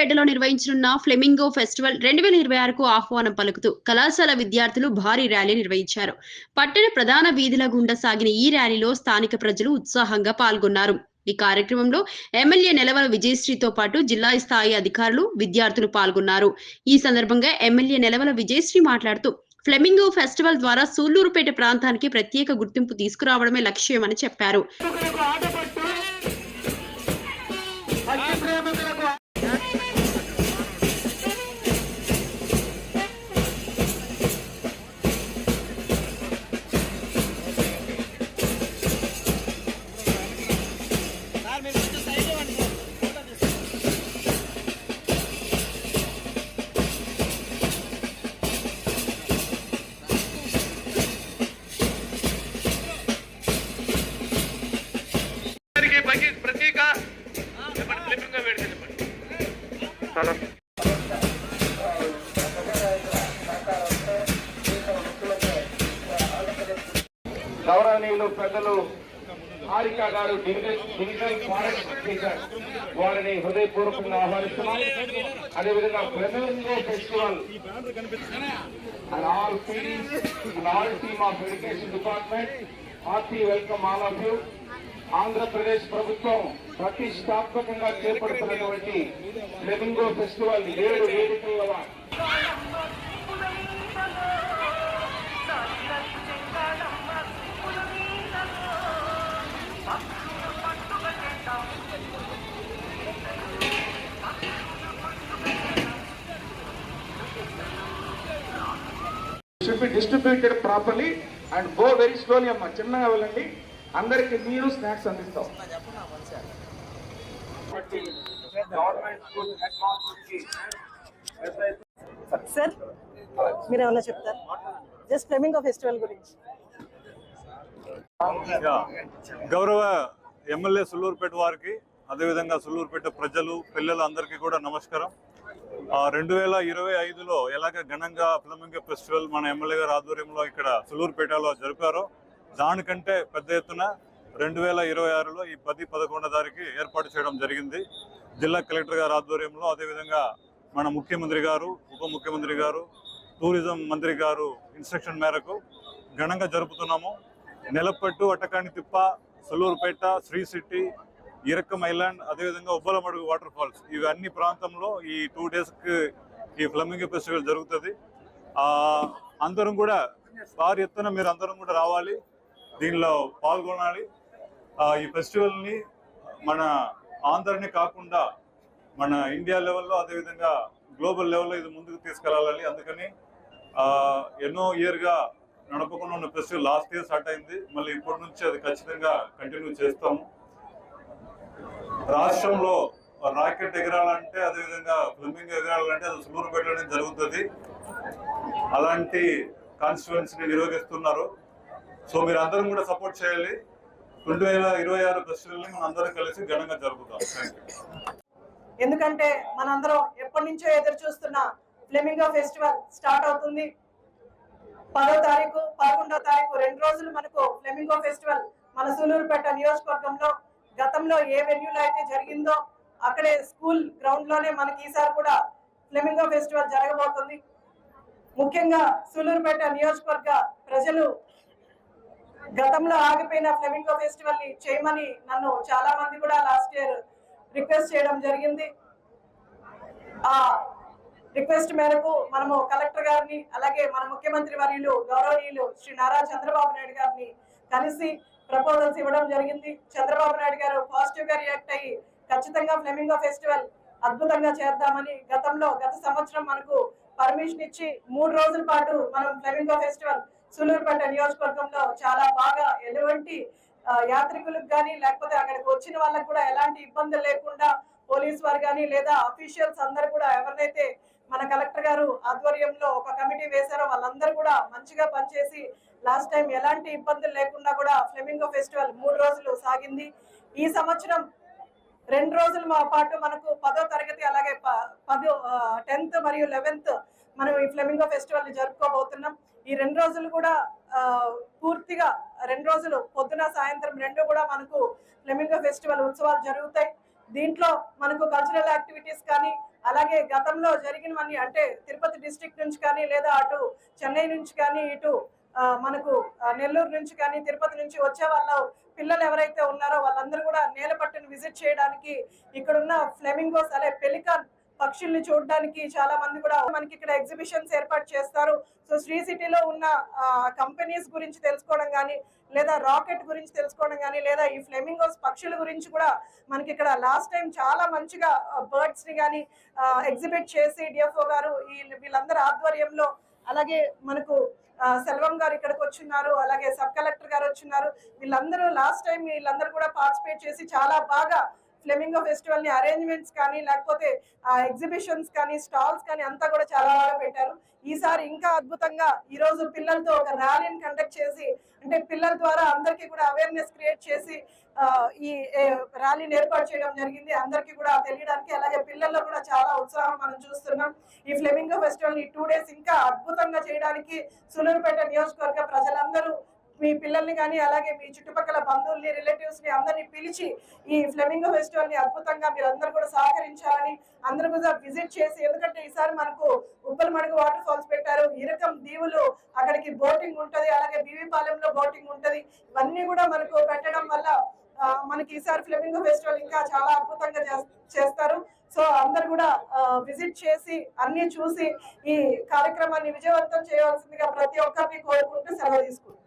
సూళ్లూరుపేటలో నిర్వహించనున్న flamingo festival 2026కు ఆహ్వానం పలుకుతూ కళాశాల విద్యార్థులు భారీ ర్యాలీ నిర్వహించారు. పట్టణ ప్రధాన వీధుల గుండా సాగిన ఈ ర్యాలీలో స్థానిక ప్రజలు ఉత్సాహంగా పాల్గొన్నారు. ఈ కార్యక్రమంలో ఎమ్మెల్యే నెలవల విజయశ్రీతో పాటు జిల్లా స్థాయి అధికారులు, విద్యార్థులు పాల్గొన్నారు. ఈ సందర్భంగా ఎమ్మెల్యే నెలవల విజయశ్రీ మాట్లాడుతూ ఫ్లెమింగో ఫెస్టివల్ ద్వారా సూళ్లూరుపేట ప్రాంతానికి ప్రత్యేక గుర్తింపు తీసుకురావడమే లక్ష్యమని చెప్పారు. గౌరవనీయులు పెద్దలు హారిక గారు డివిజన్ ఫారెస్ట్ స్పీకర్ వారిని హృదయపూర్వకంగా ఆహ్వానిస్తున్నాం. అదేవిధంగా flamingo festival and all PDs and all team of education department, hearty welcome all of you. Andhra Pradesh ప్రభుత్వం ప్రతిష్టాత్మకంగా చేపడుతున్నటువంటి ఫ్లెమింగో ఫెస్టివల్ 7 వేదికల should be distributed properly and go very slowly. అమ్మ చిన్నగా వెళ్ళండి, అందరికి మీరు స్నాక్స్ అందిస్తాం. సార్ మీరు ఏమన్నా చెప్తారు జస్ట్ ఫ్లెమింగో ఫెస్టివల్ గురించి? గౌరవ ఎమ్మెల్యే సూళ్లూరుపేట వారికి, అదేవిధంగా సూళ్లూరుపేట ప్రజలు, పిల్లలు అందరికీ కూడా నమస్కారం. 2025లో ఎలాగ ఘనంగా ఫ్లెమింగో ఫెస్టివల్ మన ఎమ్మెల్యే గారి ఆధ్వర్యంలో ఇక్కడ సూళ్లూరుపేటలో జరిపారో దానికంటే పెద్ద ఎత్తున 2026లో ఈ 10-11 తారీఖు ఏర్పాటు చేయడం జరిగింది. జిల్లా కలెక్టర్ గారి ఆధ్వర్యంలో, అదేవిధంగా మన ముఖ్యమంత్రి గారు, ఉప ముఖ్యమంత్రి గారు, టూరిజం మంత్రి గారు ఇన్స్ట్రక్షన్ మేరకు ఘనంగా జరుపుతున్నాము. నెలపట్టు, అటకాని తిప్ప, సూళ్లూరుపేట, శ్రీ సిటీ, ఇరక్కం ఐలాండ్, అదేవిధంగా ఉబ్బలమడుగు వాటర్ ఫాల్స్, ఇవన్నీ ప్రాంతంలో ఈ 2 డేస్కి ఈ ఫ్లెమింగో ఫెస్టివల్ జరుగుతుంది. అందరం కూడా భారీ ఎత్తున మీరు అందరం కూడా రావాలి, దీనిలో పాల్గొనాలి. ఈ ఫెస్టివల్ని మన ఆంధ్రనే కాకుండా మన ఇండియా లెవెల్లో, అదేవిధంగా గ్లోబల్ లెవెల్లో ఇది ముందుకు తీసుకెళ్ళాలి. అందుకని ఎన్నో ఇయర్గా నడపకుండా ఉన్న ఫెస్టివల్ లాస్ట్ ఇయర్ స్టార్ట్ అయింది, మళ్ళీ ఇప్పటి నుంచి అది ఖచ్చితంగా కంటిన్యూ చేస్తాము. రాష్ట్రంలో రాకెట్ ఎగరాలంటే, అదేవిధంగా ఫ్లెమింగో ఎగరాలంటే అది సూళ్లూరుపేటలోనే జరుగుతుంది. అలాంటి కాన్స్టిట్యుయెన్సీని నిర్వహిస్తున్నారు. సో మీరు అందరం కూడా సపోర్ట్ చేయాలి. 2026 ఫెస్టివల్ని మనం అందరం కలిసి ఘనంగా జరుపుతాం. ఎందుకంటే మనందరం ఎప్పటి నుంచో ఎదురు చూస్తున్న ఫ్లెమింగో ఫెస్టివల్ స్టార్ట్ అవుతుంది. 10వ తారీఖు, 11వ తారీఖు 2 రోజులు మనకు ఫ్లెమింగో ఫెస్టివల్ మన సూళ్లూరుపేట నియోజకవర్గంలో గతంలో ఏ వెన్యూలో అయితే జరిగిందో అక్కడే స్కూల్ గ్రౌండ్ లోనే మనకి ఈసారి కూడా ఫ్లెమింగో ఫెస్టివల్ జరగబోతుంది. ముఖ్యంగా సూళ్లూరుపేట నియోజకవర్గ ప్రజలు గతంలో ఆగిపోయిన ఫ్లెమింగో ఫెస్టివల్ ని చేయమని నన్ను చాలా మంది కూడా లాస్ట్ ఇయర్ రిక్వెస్ట్ చేయడం జరిగింది. ఆ రిక్వెస్ట్ మేరకు మనము కలెక్టర్ గారిని, అలాగే మన ముఖ్యమంత్రి వర్యులు గౌరవనీయులు శ్రీ నారా చంద్రబాబు నాయుడు గారిని కలిసి ప్రపోజల్స్ ఇవ్వడం జరిగింది. చంద్రబాబు నాయుడు గారు పాజిటివ్ గా రియాక్ట్ అయ్యి ఖచ్చితంగా ఫ్లెమింగో ఫెస్టివల్ అద్భుతంగా చేద్దామని గత సంవత్సరం మనకు పర్మిషన్ ఇచ్చి 3 రోజుల పాటు మనం ఫ్లెమింగో ఫెస్టివల్ సూళ్లూరుపేట నియోజకవర్గంలో చాలా బాగా ఎటువంటి యాత్రికులకు కానీ లేకపోతే అక్కడికి వచ్చిన వాళ్ళకు కూడా ఎలాంటి ఇబ్బందులు లేకుండా పోలీసు వారు కానీ లేదా అఫీషియల్స్ అందరు కూడా ఎవరినైతే మన కలెక్టర్ గారు ఆధ్వర్యంలో ఒక కమిటీ వేశారో వాళ్ళందరూ కూడా మంచిగా పనిచేసి లాస్ట్ టైం ఎలాంటి ఇబ్బందులు లేకుండా కూడా ఫ్లెమింగో ఫెస్టివల్ 3 రోజులు సాగింది. ఈ సంవత్సరం 2 రోజుల పాటు మనకు 10వ తరగతి అలాగే 10th మరియు 11th మనం ఈ ఫ్లెమింగో ఫెస్టివల్ ని జరుపుకోబోతున్నాం. ఈ 2 రోజులు కూడా పూర్తిగా 2 రోజులు పొద్దున సాయంత్రం 2 కూడా మనకు ఫ్లెమింగో ఫెస్టివల్ ఉత్సవాలు జరుగుతాయి. దీంట్లో మనకు కల్చరల్ యాక్టివిటీస్ కానీ అలాగే గతంలో జరిగినవన్నీ అంటే తిరుపతి డిస్ట్రిక్ట్ నుంచి కానీ లేదా అటు చెన్నై నుంచి కానీ ఇటు మనకు నెల్లూరు నుంచి కానీ తిరుపతి నుంచి వచ్చే వాళ్ళ పిల్లలు ఎవరైతే ఉన్నారో వాళ్ళందరూ కూడా నేలపట్టును విజిట్ చేయడానికి ఇక్కడున్న ఫ్లెమింగోస్ అనే పెలికాన్ పక్షుల్ని చూడడానికి చాలా మంది కూడా మనకి ఇక్కడ ఎగ్జిబిషన్స్ ఏర్పాటు చేస్తారు. సో శ్రీ సిటీలో ఉన్న కంపెనీస్ గురించి తెలుసుకోవడం కానీ లేదా రాకెట్ గురించి తెలుసుకోవడం కానీ లేదా ఈ ఫ్లెమింగోస్ పక్షుల గురించి కూడా మనకి ఇక్కడ లాస్ట్ టైం చాలా మంచిగా బర్డ్స్ ని కానీ ఎగ్జిబిట్ చేసి డిఎఫ్ఓ గారు వీళ్ళందరి ఆధ్వర్యంలో అలాగే మనకు సెల్వం గారు ఇక్కడికి వచ్చిన్నారు, అలాగే సబ్ కలెక్టర్ గారు వచ్చిన్నారు. వీళ్ళందరూ లాస్ట్ టైం వీళ్ళందరూ కూడా పార్టిసిపేట్ చేసి చాలా బాగా ఫ్లెమింగో ఫెస్టివల్ ని అరేంజ్మెంట్స్ కానీ లేకపోతే ఎగ్జిబిషన్స్ కానీ స్టాల్స్ కానీ అంతా కూడా చాలా బాగా పెట్టారు. ఈసారి ఇంకా అద్భుతంగా ఈ రోజు పిల్లలతో ఒక ర్యాలీని కండక్ట్ చేసి అంటే పిల్లల ద్వారా అందరికీ కూడా అవేర్నెస్ క్రియేట్ చేసి ఈ ర్యాలీని ఏర్పాటు చేయడం జరిగింది అందరికీ కూడా తెలియడానికి. అలాగే పిల్లల్లో కూడా చాలా ఉత్సాహం మనం చూస్తున్నాం. ఈ ఫ్లెమింగో ఫెస్టివల్ ని 2 days ఇంకా అద్భుతంగా చేయడానికి సూలూరుపేట నియోజకవర్గ ప్రజలందరూ మీ పిల్లల్ని కానీ అలాగే మీ చుట్టుపక్కల బంధువుల్ని రిలేటివ్స్ ని అందరినీ పిలిచి ఈ ఫ్లెమింగో ఫెస్టివల్ ని అద్భుతంగా మీరు అందరూ కూడా సహకరించాలని అందరూ కూడా విజిట్ చేసి, ఎందుకంటే ఈసారి మనకు ఉప్పలమడుగు వాటర్ ఫాల్స్ పెట్టారు, ఇరకం దీవులు అక్కడికి బోటింగ్ ఉంటది, అలాగే బీవీపాలెంలో బోటింగ్ ఉంటది. ఇవన్నీ కూడా మనకు పెట్టడం వల్ల మనకి ఈసారి ఫ్లెమింగో ఫెస్టివల్ ఇంకా చాలా అద్భుతంగా చేస్తారు. సో అందరు కూడా విజిట్ చేసి అన్ని చూసి ఈ కార్యక్రమాన్ని విజయవంతం చేయవలసిందిగా ప్రతి ఒక్కరిని కోరుకుంటూ సెలవు తీసుకుంటారు.